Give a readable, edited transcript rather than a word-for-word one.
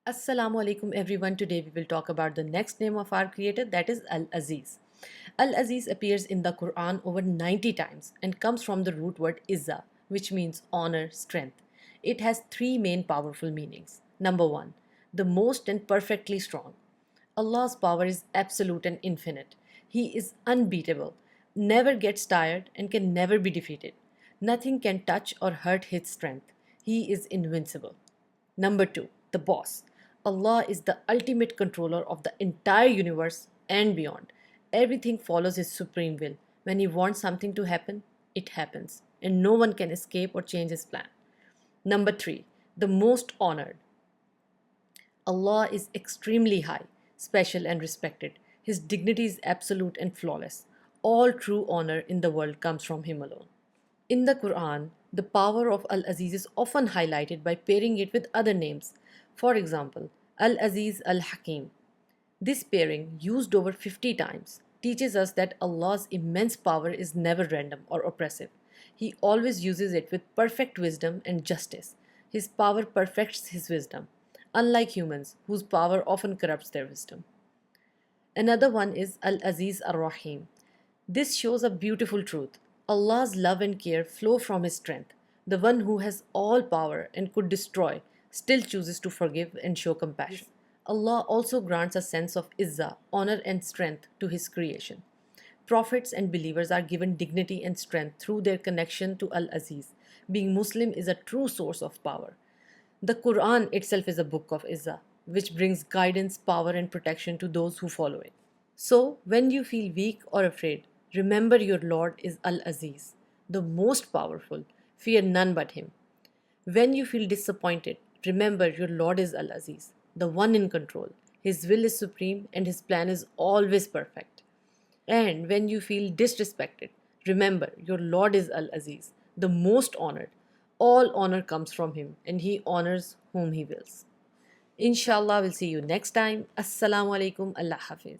Assalamu alaikum everyone. Today we will talk about the next name of our creator, that is Al-Aziz. Al-Aziz appears in the Quran over 90 times and comes from the root word Izza, which means honor, strength. It has three main powerful meanings. Number one, the most and perfectly strong. Allah's power is absolute and infinite. He is unbeatable, never gets tired, and can never be defeated. Nothing can touch or hurt his strength. He is invincible. Number two, the boss. Allah is the ultimate controller of the entire universe and beyond. Everything follows His supreme will. When He wants something to happen, it happens, and no one can escape or change His plan. Number three, the most honored. Allah is extremely high, special, and respected. His dignity is absolute and flawless. All true honor in the world comes from Him alone. In the Quran, the power of Al Aziz is often highlighted by pairing it with other names. For example, Al Aziz Al Hakim. This pairing, used over 50 times, teaches us that Allah's immense power is never random or oppressive. He always uses it with perfect wisdom and justice. His power perfects His wisdom, unlike humans, whose power often corrupts their wisdom. Another one is Al Aziz Ar Rahim. This shows a beautiful truth. Allah's love and care flow from His strength. The one who has all power and could destroy still chooses to forgive and show compassion. Allah also grants a sense of izzah, honor, and strength to His creation. Prophets and believers are given dignity and strength through their connection to Al Aziz. Being Muslim is a true source of power. The Quran itself is a book of Izzah, which brings guidance, power, and protection to those who follow it. So, when you feel weak or afraid, remember your Lord is Al Aziz, the most powerful. Fear none but Him. When you feel disappointed, remember your Lord is Al Aziz, the one in control. His will is supreme and His plan is always perfect. And when you feel disrespected, remember your Lord is Al Aziz, the most honored. All honor comes from Him and He honors whom He wills. Inshallah, we'll see you next time. Assalamu alaikum. Allah Hafiz.